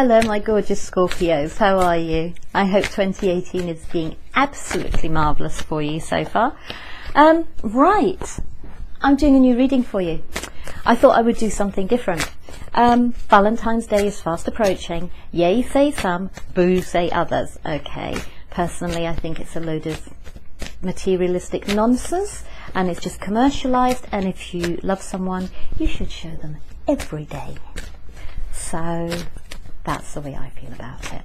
Hello my gorgeous Scorpios, how are you? I hope 2018 is being absolutely marvellous for you so far. Right, I'm doing a new reading for you. I thought I would do something different. Valentine's Day is fast approaching. Yay say some, boo say others. Okay, personally I think it's a load of materialistic nonsense and it's just commercialised, and if you love someone you should show them every day. So that's the way I feel about it.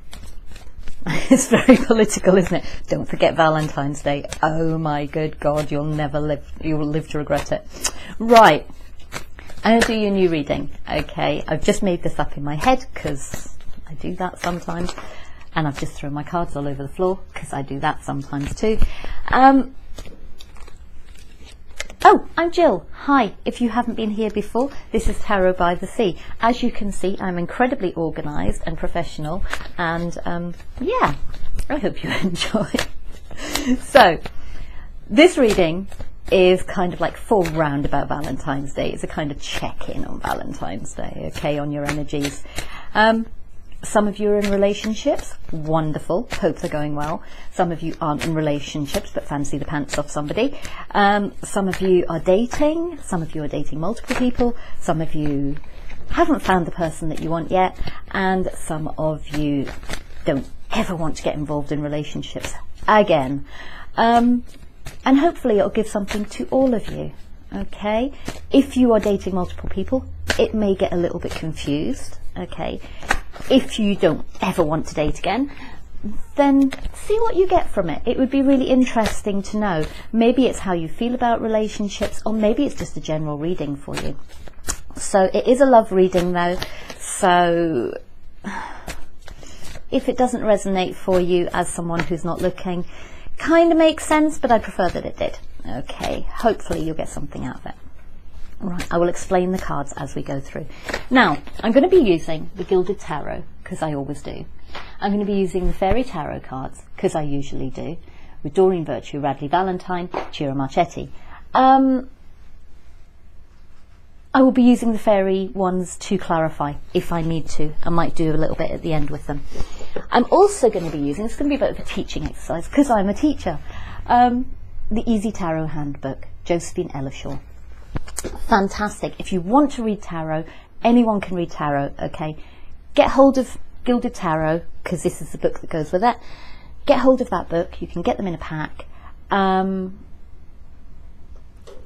It's very political, isn't it? Don't forget Valentine's Day. Oh my good God, you'll live to regret it. Right, I'm going to do you a new reading. Okay, I've just made this up in my head because I do that sometimes, and I've just thrown my cards all over the floor because I do that sometimes too. Oh, I'm Jill. Hi. If you haven't been here before, this is Tarot by the Sea. As you can see, I'm incredibly organised and professional, and yeah, I hope you enjoy. So, this reading is kind of like full round about Valentine's Day. It's a kind of check-in on Valentine's Day, okay, on your energies. Some of you are in relationships. Wonderful. Hope they're going well. Some of you aren't in relationships but fancy the pants off somebody. Some of you are dating. Some of you are dating multiple people. Some of you haven't found the person that you want yet. And some of you don't ever want to get involved in relationships again. And hopefully it'll give something to all of you. Okay? If you are dating multiple people, it may get a little bit confused. Okay? If you don't ever want to date again, then see what you get from it. It would be really interesting to know. Maybe it's how you feel about relationships, or maybe it's just a general reading for you. So it is a love reading though, so if it doesn't resonate for you as someone who's not looking, kind of makes sense, but I prefer that it did. Okay, hopefully you'll get something out of it. Right, I will explain the cards as we go through. Now, I'm going to be using the Gilded Tarot, because I always do. I'm going to be using the Fairy Tarot cards, because I usually do, with Doreen Virtue, Radley Valentine, Ciro Marchetti. I will be using the fairy ones to clarify, if I need to. I might do a little bit at the end with them. I'm also going to be using, it's going to be a bit of a teaching exercise, because I'm a teacher, the Easy Tarot Handbook, Josephine Ellishaw. Fantastic. If you want to read tarot, anyone can read tarot, okay? Get hold of Gilded Tarot, because this is the book that goes with it. Get hold of that book. You can get them in a pack.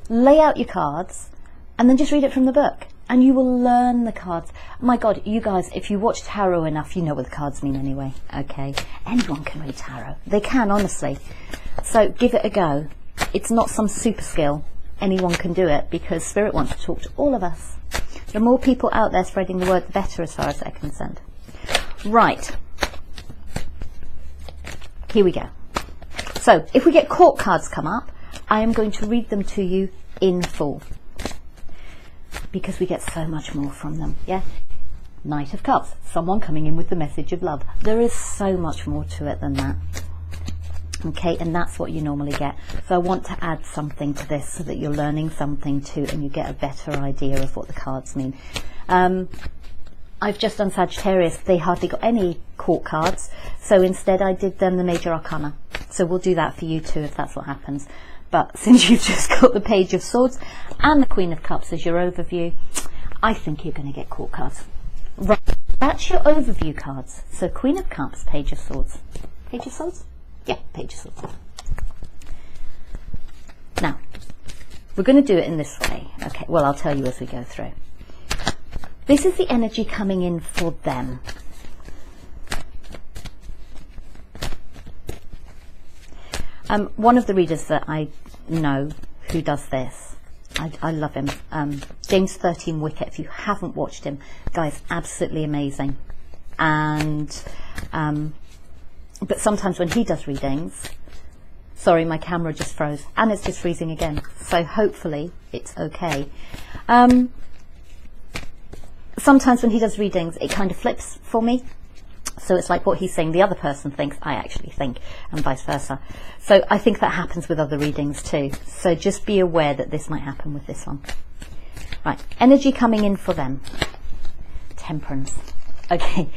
Lay out your cards and then just read it from the book, and you will learn the cards. My God, you guys, if you watch tarot enough, you know what the cards mean anyway, okay? Anyone can read tarot. They can, honestly. So give it a go. It's not some super skill. Anyone can do it, because Spirit wants to talk to all of us. The more people out there spreading the word, the better, as far as they're concerned. Right. Here we go. So, if we get court cards come up, I am going to read them to you in full, because we get so much more from them, yeah? Knight of Cups, someone coming in with the message of love. There is so much more to it than that. Okay, and that's what you normally get. So I want to add something to this so that you're learning something too, and you get a better idea of what the cards mean. I've just done Sagittarius. They hardly got any court cards, so instead I did them the Major Arcana. So we'll do that for you too, if that's what happens. But since you've just got the Page of Swords and the Queen of Cups as your overview, I think you're going to get court cards. Right, that's your overview cards. So Queen of Cups, Page of Swords. Page of Swords? Yeah, Page of Swords. Now, we're going to do it in this way. Okay, well, I'll tell you as we go through. This is the energy coming in for them. One of the readers that I know who does this, I love him, James 13 Wicket. If you haven't watched him, guys, absolutely amazing. And but sometimes when he does readings, sorry, my camera just froze, and it's just freezing again, so hopefully it's okay. Sometimes when he does readings, it kind of flips for me. So it's like what he's saying, the other person thinks, I actually think, and vice versa. So I think that happens with other readings too. So just be aware that this might happen with this one. Right, energy coming in for them. Temperance. Okay,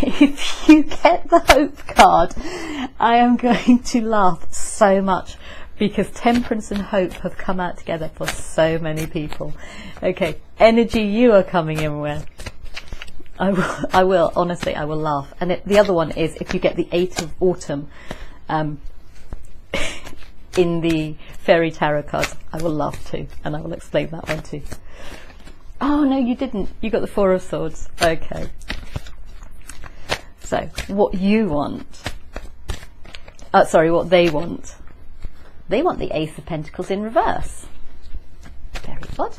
if you get the Hope card, I am going to laugh so much because Temperance and Hope have come out together for so many people. Okay, energy you are coming in with. I will, honestly, I will laugh. And the other one is if you get the 8 of Autumn in the Fairy Tarot cards, I will laugh too, and I will explain that one too. Oh, no, you didn't. You got the 4 of Swords. Okay. So, what you want, what they want. They want the Ace of Pentacles in reverse. Very good.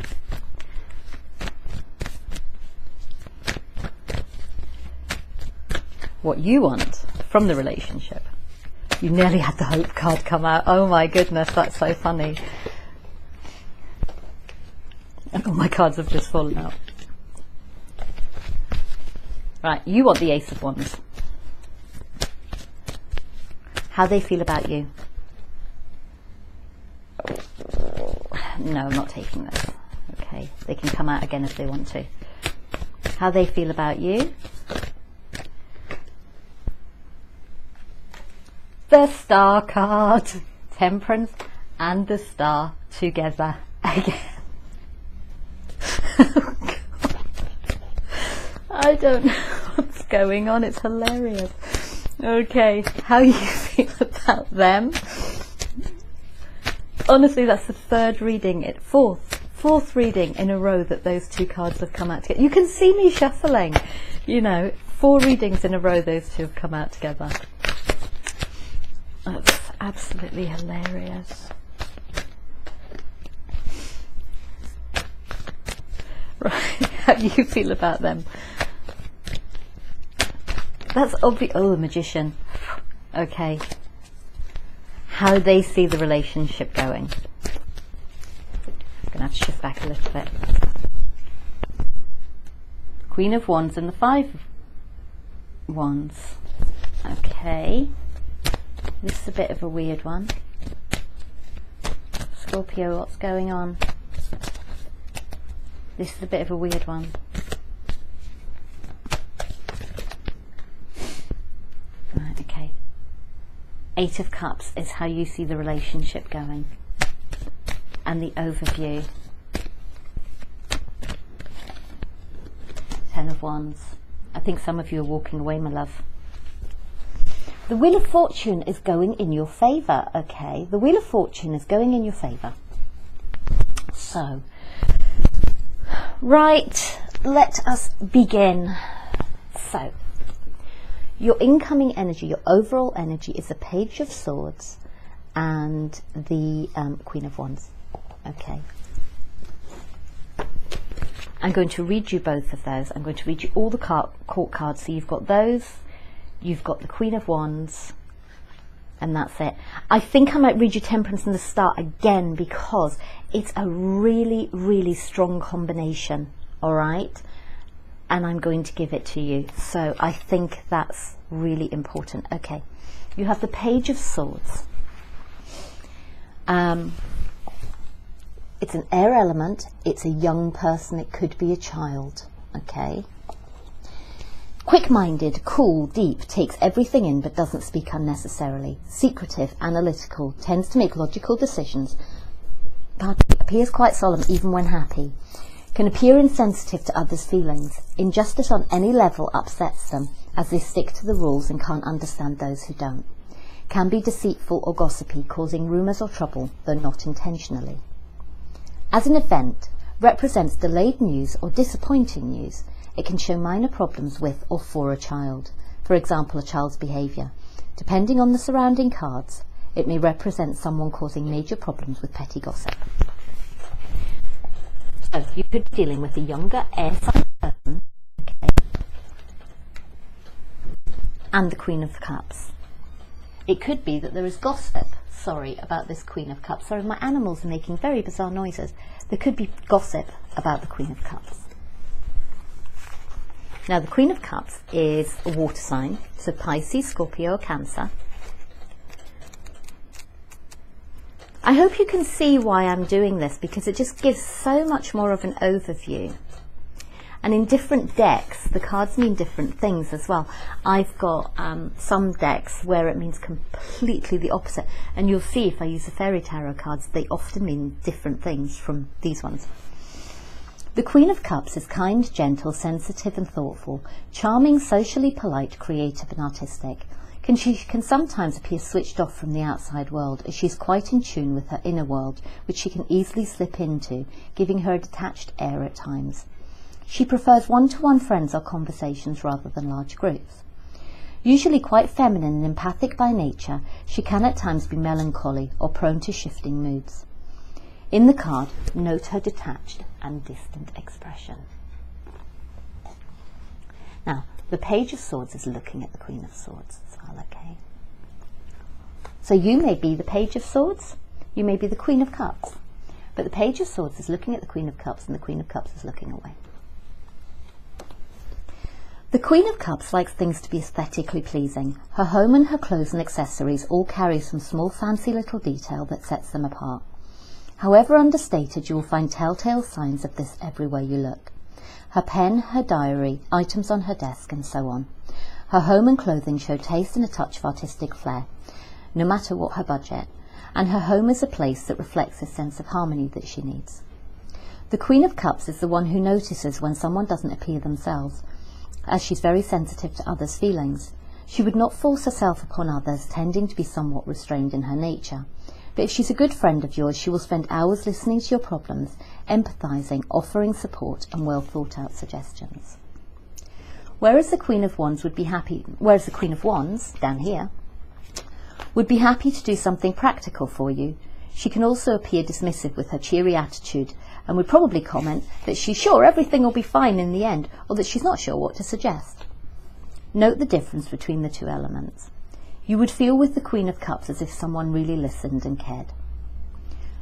What you want from the relationship. You nearly had the Hope card come out. Oh my goodness, that's so funny. And all my cards have just fallen out. Right, you want the Ace of Wands. How they feel about you. No, I'm not taking this. Okay, they can come out again if they want to. How they feel about you. The Star card. Temperance and the Star together again. Oh, God. I don't know what's going on. It's hilarious. Okay, how you feel about them? Honestly, that's the fourth reading in a row that those two cards have come out together. You can see me shuffling. You know, 4 readings in a row those two have come out together. That's absolutely hilarious. Right, how do you feel about them? That's obvious. Oh, the Magician. Okay. How they see the relationship going. I'm going to have to shift back a little bit. Queen of Wands and the 5 of Wands. Okay. This is a bit of a weird one. Scorpio, what's going on? This is a bit of a weird one. Right, okay. 8 of Cups is how you see the relationship going. And the overview. 10 of Wands. I think some of you are walking away, my love. The Wheel of Fortune is going in your favour, okay? The Wheel of Fortune is going in your favour. So, right, let us begin. So, your incoming energy, your overall energy is the Page of Swords and the Queen of Wands, okay? I'm going to read you both of those. I'm going to read you all the court cards. So you've got those. You've got the Queen of Wands, and that's it. I think I might read you Temperance and the Star again because it's a really, really strong combination, all right? And I'm going to give it to you. So I think that's really important. Okay, you have the Page of Swords. It's an air element. It's a young person. It could be a child, okay? Quick-minded, cool, deep, takes everything in but doesn't speak unnecessarily. Secretive, analytical, tends to make logical decisions, but appears quite solemn even when happy. Can appear insensitive to others' feelings. Injustice on any level upsets them, as they stick to the rules and can't understand those who don't. Can be deceitful or gossipy, causing rumours or trouble, though not intentionally. As an event, represents delayed news or disappointing news. It can show minor problems with or for a child, for example a child's behaviour. Depending on the surrounding cards, it may represent someone causing major problems with petty gossip. So you could be dealing with a younger air sign person, okay, and the Queen of Cups. It could be that there is gossip, about this Queen of Cups. Sorry, my animals are making very bizarre noises. There could be gossip about the Queen of Cups. Now, the Queen of Cups is a water sign, so Pisces, Scorpio, or Cancer. I hope you can see why I'm doing this, because it just gives so much more of an overview. And in different decks, the cards mean different things as well. I've got some decks where it means completely the opposite. And you'll see if I use the fairy tarot cards, they often mean different things from these ones. The Queen of Cups is kind, gentle, sensitive and thoughtful, charming, socially polite, creative and artistic. She can sometimes appear switched off from the outside world, as she's quite in tune with her inner world, which she can easily slip into, giving her a detached air at times. She prefers one-to-one friends or conversations rather than large groups. Usually quite feminine and empathic by nature, she can at times be melancholy or prone to shifting moods. In the card, note her detached and distant expression. Now, the Page of Swords is looking at the Queen of Swords as well, okay? So you may be the Page of Swords, you may be the Queen of Cups, but the Page of Swords is looking at the Queen of Cups and the Queen of Cups is looking away. The Queen of Cups likes things to be aesthetically pleasing. Her home and her clothes and accessories all carry some small fancy little detail that sets them apart. However understated, you will find telltale signs of this everywhere you look. Her pen, her diary, items on her desk and so on. Her home and clothing show taste and a touch of artistic flair, no matter what her budget, and her home is a place that reflects a sense of harmony that she needs. The Queen of Cups is the one who notices when someone doesn't appear themselves, as she's very sensitive to others' feelings. She would not force herself upon others, tending to be somewhat restrained in her nature. But if she's a good friend of yours, she will spend hours listening to your problems, empathising, offering support and well thought out suggestions. Whereas the Queen of Wands, down here, would be happy to do something practical for you, she can also appear dismissive with her cheery attitude and would probably comment that she's sure everything will be fine in the end, or that she's not sure what to suggest. Note the difference between the two elements. You would feel with the Queen of Cups as if someone really listened and cared.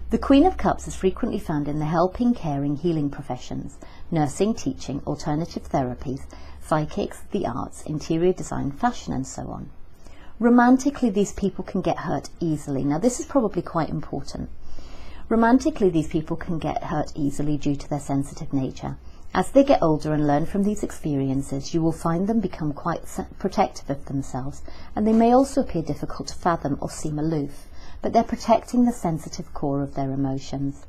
The Queen of Cups is frequently found in the helping, caring, healing professions, nursing, teaching, alternative therapies, psychics, the arts, interior design, fashion and so on. Romantically, these people can get hurt easily. Now this is probably quite important. Romantically, these people can get hurt easily due to their sensitive nature. As they get older and learn from these experiences, you will find them become quite protective of themselves, and they may also appear difficult to fathom or seem aloof, but they're protecting the sensitive core of their emotions.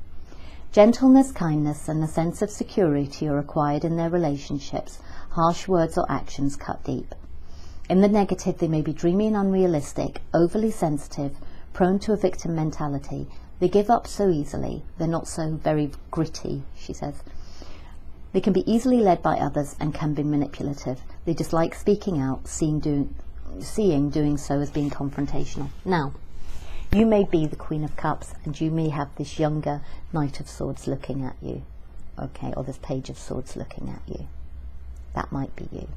Gentleness, kindness, and a sense of security are required in their relationships. Harsh words or actions cut deep. In the negative, they may be dreamy and unrealistic, overly sensitive, prone to a victim mentality. They give up so easily. They're not so very gritty, she says. They can be easily led by others and can be manipulative. They dislike speaking out, seeing doing so as being confrontational. Now, you may be the Queen of Cups and you may have this younger Knight of Swords looking at you, okay, or this Page of Swords looking at you. That might be you.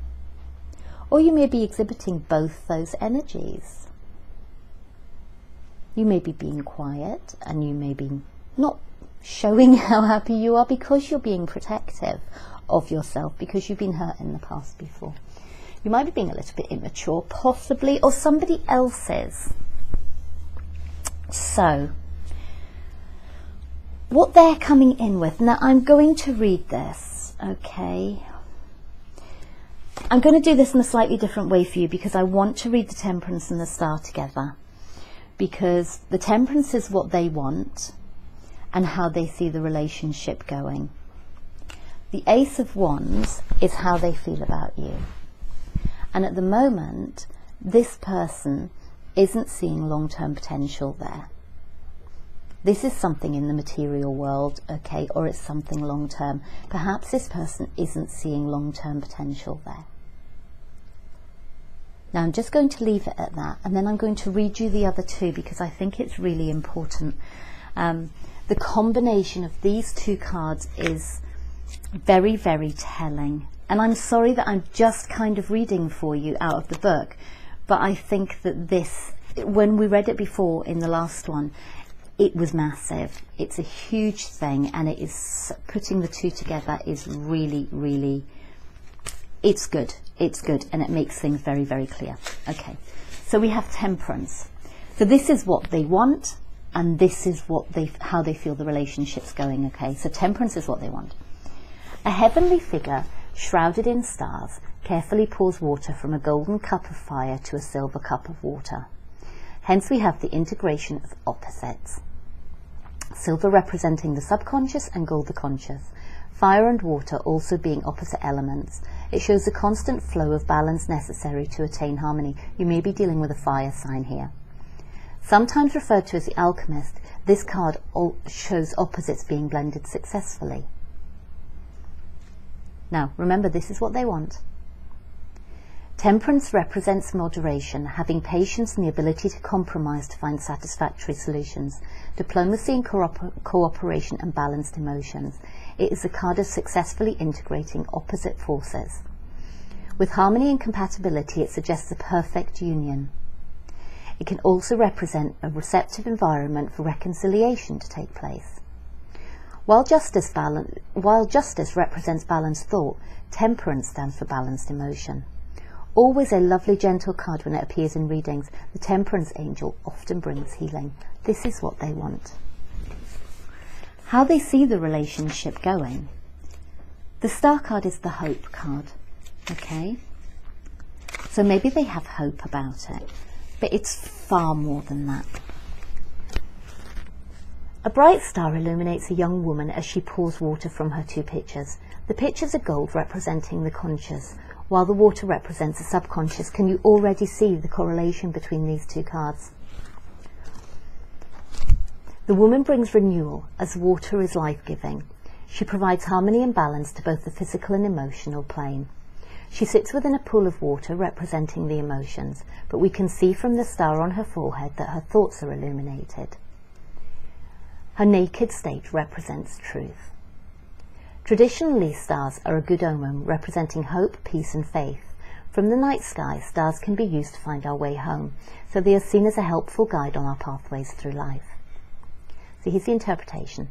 Or you may be exhibiting both those energies. You may be being quiet and you may be not showing how happy you are because you're being protective of yourself, because you've been hurt in the past before. You might be being a little bit immature, possibly, or somebody else's. So, what they're coming in with, now I'm going to read this, okay? I'm going to do this in a slightly different way for you because I want to read the Temperance and the Star together, because the Temperance is what they want and how they see the relationship going. The Ace of Wands is how they feel about you. And at the moment, this person isn't seeing long-term potential there. This is something in the material world, okay, or it's something long-term. Perhaps this person isn't seeing long-term potential there. Now I'm just going to leave it at that, and then I'm going to read you the other two because I think it's really important. The combination of these two cards is very, very telling. And I'm sorry that I'm just kind of reading for you out of the book, but I think that this, when we read it before in the last one, it was massive. It's a huge thing, and it is, putting the two together is really, really, it's good. It's good, and it makes things very, very clear. Okay, so we have Temperance. So this is what they want, and this is what how they feel the relationship's going. Okay, so Temperance is what they want. A heavenly figure shrouded in stars, carefully pours water from a golden cup of fire to a silver cup of water. Hence we have the integration of opposites. Silver representing the subconscious and gold the conscious. Fire and water also being opposite elements. It shows the constant flow of balance necessary to attain harmony. You may be dealing with a fire sign here. Sometimes referred to as the alchemist, this card shows opposites being blended successfully. Now, remember, this is what they want. Temperance represents moderation, having patience and the ability to compromise to find satisfactory solutions. Diplomacy and cooperation and balanced emotions. It is a card of successfully integrating opposite forces. With harmony and compatibility, it suggests a perfect union. It can also represent a receptive environment for reconciliation to take place. While justice represents balanced thought, temperance stands for balanced emotion. Always a lovely, gentle card when it appears in readings. The temperance angel often brings healing. This is what they want. How they see the relationship going. The star card is the hope card. Okay? So maybe they have hope about it, but it's far more than that. A bright star illuminates a young woman as she pours water from her two pitchers. The pitchers are gold, representing the conscious, while the water represents the subconscious. Can you already see the correlation between these two cards? The woman brings renewal, as water is life-giving. She provides harmony and balance to both the physical and emotional plane. She sits within a pool of water representing the emotions, but we can see from the star on her forehead that her thoughts are illuminated. Her naked state represents truth. Traditionally, stars are a good omen, representing hope, peace and faith. From the night sky, stars can be used to find our way home, so they are seen as a helpful guide on our pathways through life. So here's the interpretation.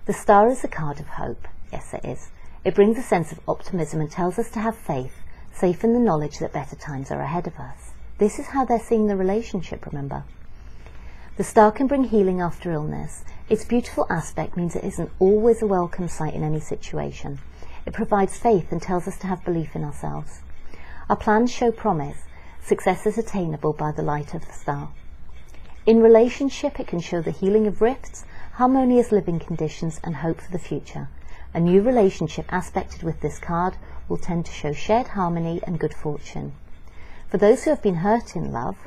The star is a card of hope. Yes, it is. It brings a sense of optimism and tells us to have faith, safe in the knowledge that better times are ahead of us. This is how they're seeing the relationship, remember. The star can bring healing after illness. Its beautiful aspect means it isn't always a welcome sight in any situation. It provides faith and tells us to have belief in ourselves. Our plans show promise. Success is attainable by the light of the star. In relationship, it can show the healing of rifts, harmonious living conditions and hope for the future. A new relationship aspected with this card will tend to show shared harmony and good fortune. For those who have been hurt in love,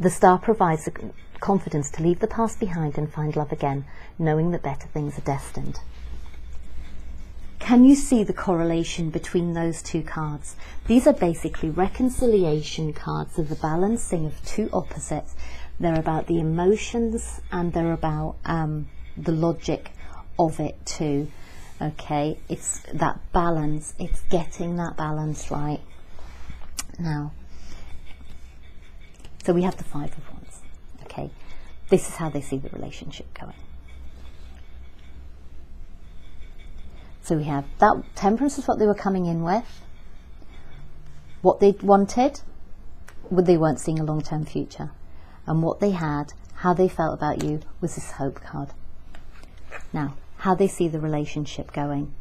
the star provides the confidence to leave the past behind and find love again, knowing that better things are destined. Can you see the correlation between those two cards? These are basically reconciliation cards of the balancing of two opposites. They're about the emotions and they're about the logic of it too. Okay, it's that balance, it's getting that balance right. Now, so we have the Five of Wands. Okay, this is how they see the relationship going. So we have that temperance is what they were coming in with, what they wanted, they weren't seeing a long-term future, and what they had, how they felt about you, was this hope card. Now, how they see the relationship going.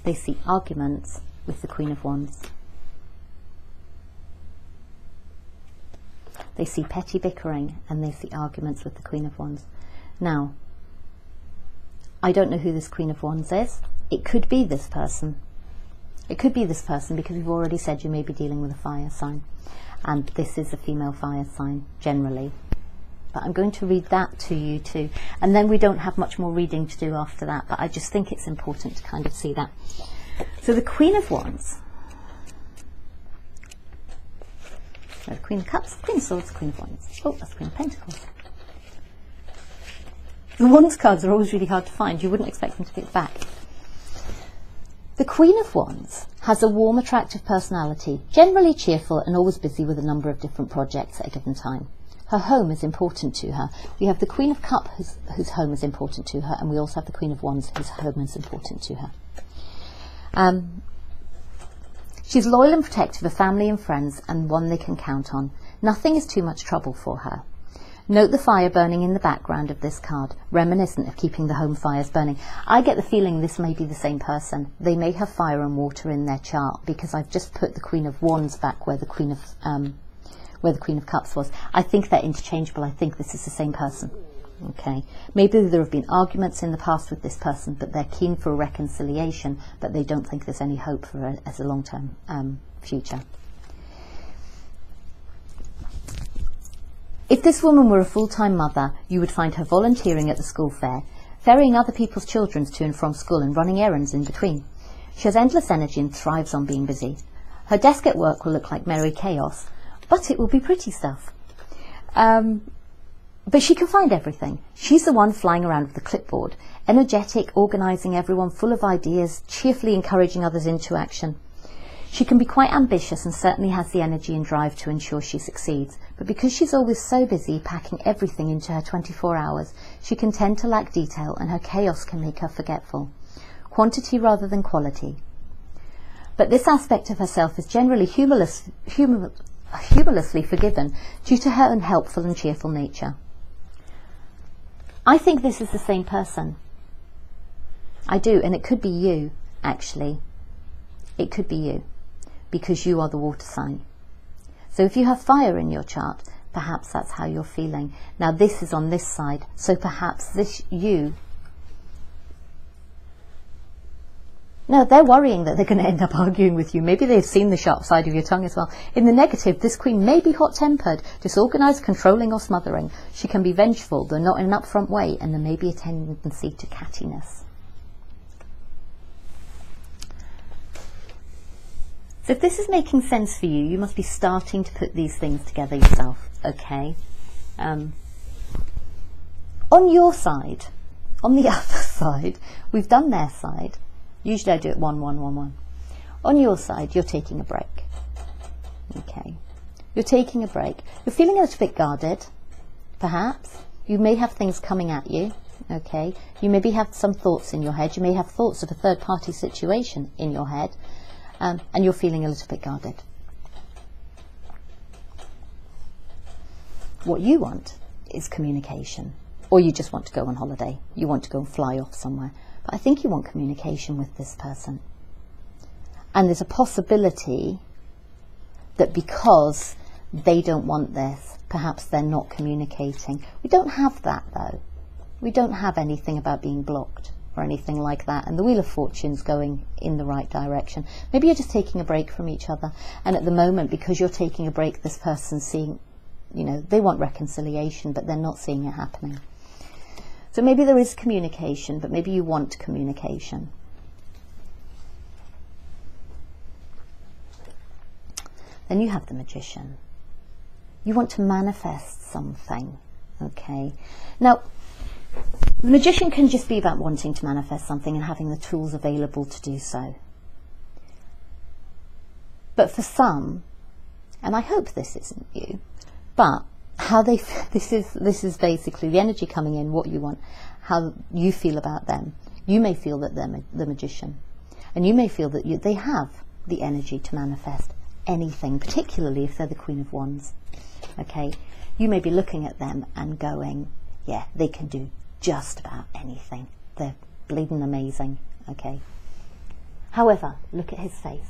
They see arguments with the Queen of Wands. They see petty bickering and they see arguments with the Queen of Wands. Now, I don't know who this Queen of Wands is. It could be this person. It could be this person because we've already said you may be dealing with a fire sign. And this is a female fire sign, generally. But I'm going to read that to you too. And then we don't have much more reading to do after that, but I just think it's important to kind of see that. So the Queen of Wands. The Queen of Cups, Queen of Swords, Queen of Wands. Oh, that's Queen of Pentacles. The Wands cards are always really hard to find. You wouldn't expect them to pick back. The Queen of Wands has a warm, attractive personality, generally cheerful and always busy with a number of different projects at a given time. Her home is important to her. We have the Queen of Cups whose home is important to her, and we also have the Queen of Wands whose home is important to her. She's loyal and protective of family and friends and one they can count on. Nothing is too much trouble for her. Note the fire burning in the background of this card, reminiscent of keeping the home fires burning. I get the feeling this may be the same person. They may have fire and water in their chart, because I've just put the Queen of Wands back where the Queen of Cups was. I think they're interchangeable. I think this is the same person. Okay. Maybe there have been arguments in the past with this person, but they're keen for a reconciliation, but they don't think there's any hope for as a long-term future. If this woman were a full-time mother, you would find her volunteering at the school fair, ferrying other people's children to and from school and running errands in between. She has endless energy and thrives on being busy. Her desk at work will look like merry chaos, but it will be pretty stuff. But she can find everything. She's the one flying around with the clipboard, energetic, organising everyone, full of ideas, cheerfully encouraging others into action. She can be quite ambitious and certainly has the energy and drive to ensure she succeeds, but because she's always so busy packing everything into her 24 hours, she can tend to lack detail and her chaos can make her forgetful. Quantity rather than quality. But this aspect of herself is generally humorlessly forgiven due to her unhelpful and cheerful nature. I think this is the same person. I do, and it could be you, actually. It could be you, because you are the water sign. So if you have fire in your chart, perhaps that's how you're feeling. Now this is on this side, so perhaps this you... No, they're worrying that they're going to end up arguing with you. Maybe they've seen the sharp side of your tongue as well. In the negative, this queen may be hot-tempered, disorganised, controlling or smothering. She can be vengeful, though not in an upfront way, and there may be a tendency to cattiness. So if this is making sense for you, you must be starting to put these things together yourself, okay? On your side, on the other side, we've done their side. Usually I do it 1, 1, 1, 1. On your side, you're taking a break. Okay. You're taking a break. You're feeling a little bit guarded, perhaps. You may have things coming at you. Okay. You maybe have some thoughts in your head. You may have thoughts of a third-party situation in your head. And you're feeling a little bit guarded. What you want is communication. Or you just want to go on holiday. You want to go and fly off somewhere. But I think you want communication with this person. And there's a possibility that because they don't want this, perhaps they're not communicating. We don't have that, though. We don't have anything about being blocked or anything like that. And the Wheel of Fortune's going in the right direction. Maybe you're just taking a break from each other. And at the moment, because you're taking a break, this person's seeing, you know, they want reconciliation, but they're not seeing it happening. So maybe there is communication, but maybe you want communication. Then you have the Magician. You want to manifest something, okay? Now, the Magician can just be about wanting to manifest something and having the tools available to do so. But for some, and I hope this isn't you, but how they this is basically the energy coming in, what you want, how you feel about them. You may feel that they're the Magician, and you may feel that they have the energy to manifest anything, particularly if they're the Queen of Wands. Okay, you may be looking at them and going, yeah, they can do just about anything. They're bleeding amazing. Okay. However, look at his face.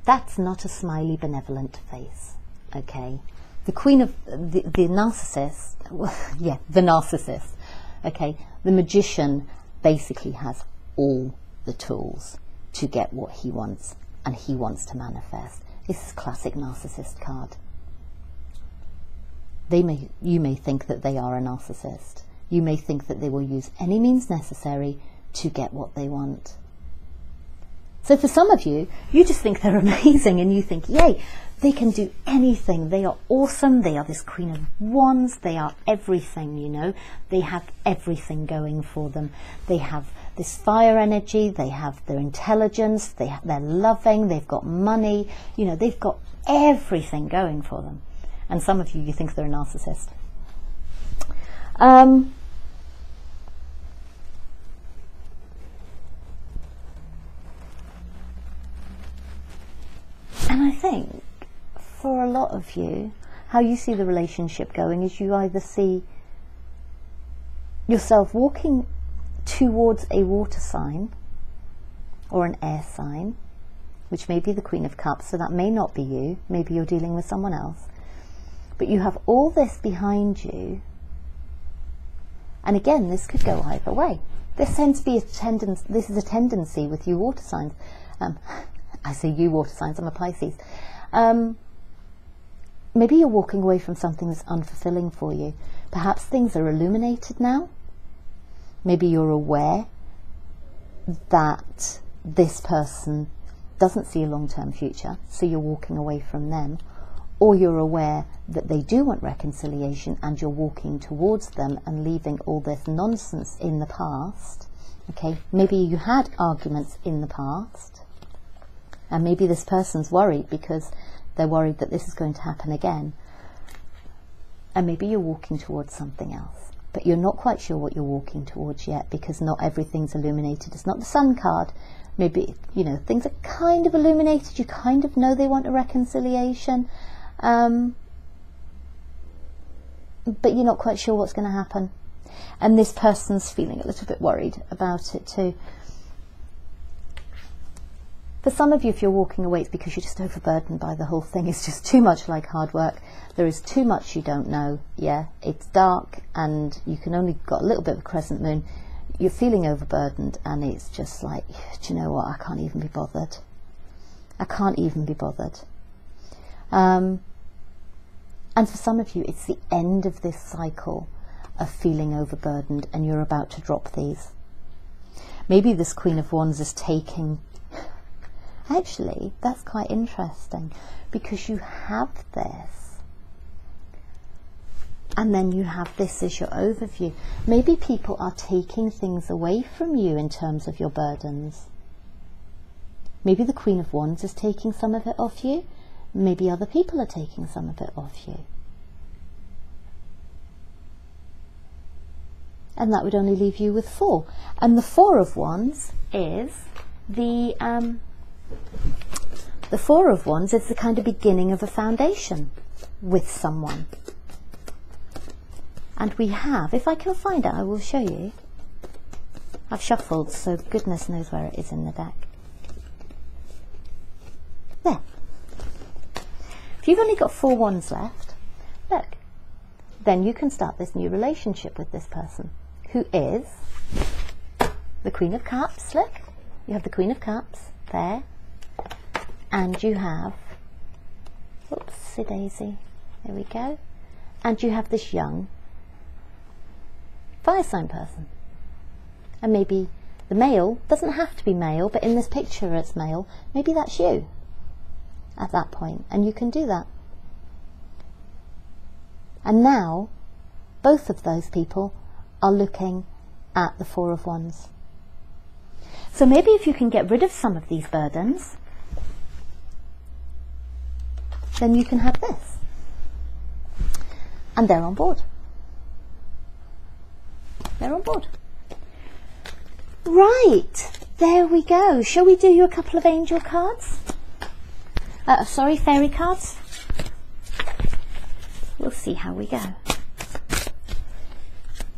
That's not a smiley, benevolent face. Okay, the Queen of the narcissist, yeah, the narcissist. Okay, the Magician basically has all the tools to get what he wants, and he wants to manifest. This is classic narcissist card. You may think that they are a narcissist. You may think that they will use any means necessary to get what they want. So for some of you, you just think they're amazing, and you think, yay, they can do anything. They are awesome. They are this Queen of Wands. They are everything, you know. They have everything going for them. They have this fire energy. They have their intelligence. They're loving. They've got money. You know, they've got everything going for them. And some of you think they're a narcissist. And I think for a lot of you, how you see the relationship going is you either see yourself walking towards a water sign or an air sign, which may be the Queen of Cups, so that may not be you, maybe you're dealing with someone else, but you have all this behind you. And again, this could go either way. This tends to be this is a tendency with you water signs. I say you water signs, I'm a Pisces. Maybe you're walking away from something that's unfulfilling for you. Perhaps things are illuminated now. Maybe you're aware that this person doesn't see a long-term future, so you're walking away from them. Or you're aware that they do want reconciliation and you're walking towards them and leaving all this nonsense in the past. Okay, maybe you had arguments in the past, and maybe this person's worried because they're worried that this is going to happen again. And maybe you're walking towards something else, but you're not quite sure what you're walking towards yet because not everything's illuminated. It's not the Sun card. Maybe, you know, things are kind of illuminated. You kind of know they want a reconciliation. But you're not quite sure what's going to happen, and this person's feeling a little bit worried about it too. For some of you, if you're walking away, it's because you're just overburdened by the whole thing. It's just too much like hard work. There is too much you don't know. Yeah, it's dark and you can only got a little bit of a crescent moon. You're feeling overburdened and it's just like, do you know what, I can't even be bothered. I can't even be bothered. And for some of you, it's the end of this cycle of feeling overburdened and you're about to drop these. Maybe this Queen of Wands is taking... Actually, that's quite interesting because you have this. And then you have this as your overview. Maybe people are taking things away from you in terms of your burdens. Maybe the Queen of Wands is taking some of it off you. Maybe other people are taking some of it off you. And that would only leave you with 4. And the 4 of Wands is the 4 of Wands is the kind of beginning of a foundation with someone. And we have, if I can find it, I will show you. I've shuffled, so goodness knows where it is in the deck. There. If you've only got 4 wands left, look, then you can start this new relationship with this person, who is the Queen of Cups. Look, you have the Queen of Cups there, and you have, oopsie daisy, there we go, and you have this young fire sign person. And maybe the male, doesn't have to be male, but in this picture it's male, maybe that's you at that point, and you can do that. And now both of those people are looking at the 4 of Wands. So maybe if you can get rid of some of these burdens, then you can have this, and they're on board. They're on board. Right, there we go. Shall we do you a couple of angel cards? Sorry, fairy cards. We'll see how we go.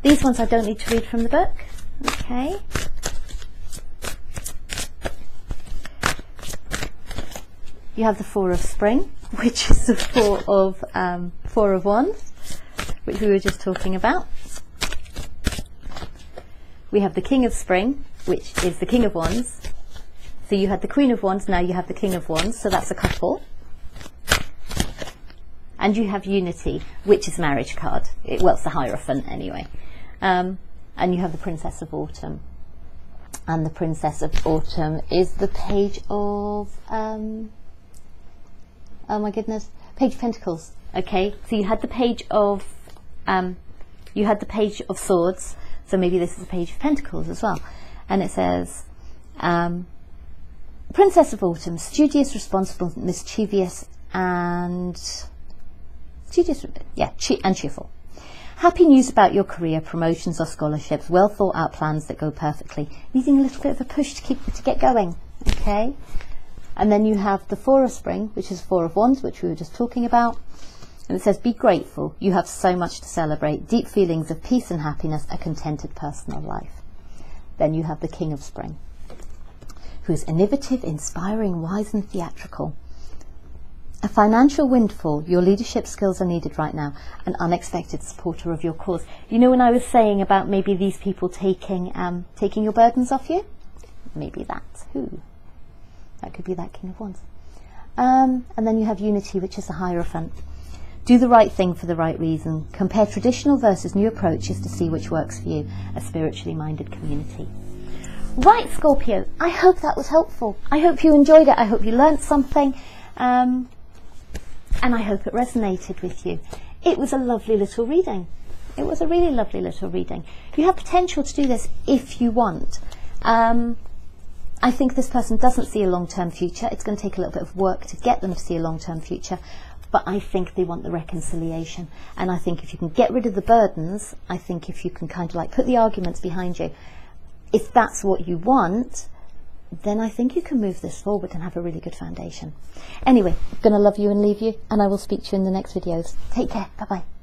These ones I don't need to read from the book. Okay. You have the 4 of Spring, which is the 4 of Wands, which we were just talking about. We have the King of Spring, which is the King of Wands. So you had the Queen of Wands, now you have the King of Wands, so that's a couple. And you have Unity, which is marriage card. Well, it's the Hierophant anyway. And you have the Princess of Autumn. And the Princess of Autumn is the Page of... oh my goodness, Page of Pentacles. Okay, so you had the Page of... you had the Page of Swords, so maybe this is the Page of Pentacles as well. And it says... Princess of Autumn, studious, responsible, mischievous, and cheerful. Happy news about your career, promotions or scholarships, well thought out plans that go perfectly. Needing a little bit of a push to get going. Okay. And then you have the 4 of Spring, which is 4 of Wands, which we were just talking about. And it says, be grateful. You have so much to celebrate. Deep feelings of peace and happiness, a contented personal life. Then you have the King of Spring, who is innovative, inspiring, wise and theatrical. A financial windfall. Your leadership skills are needed right now. An unexpected supporter of your cause. You know, when I was saying about maybe these people taking your burdens off you? Maybe that's who. That could be that King of Wands. And then you have Unity, which is the Hierophant. Do the right thing for the right reason. Compare traditional versus new approaches to see which works for you. A spiritually minded community. Right, Scorpio, I hope that was helpful. I hope you enjoyed it. I hope you learnt something. And I hope it resonated with you. It was a lovely little reading. It was a really lovely little reading. You have potential to do this if you want. I think this person doesn't see a long-term future. It's going to take a little bit of work to get them to see a long-term future. But I think they want the reconciliation. And I think if you can get rid of the burdens, I think if you can kind of like put the arguments behind you, if that's what you want, then I think you can move this forward and have a really good foundation. Anyway, I'm going to love you and leave you, and I will speak to you in the next videos. Take care. Bye-bye.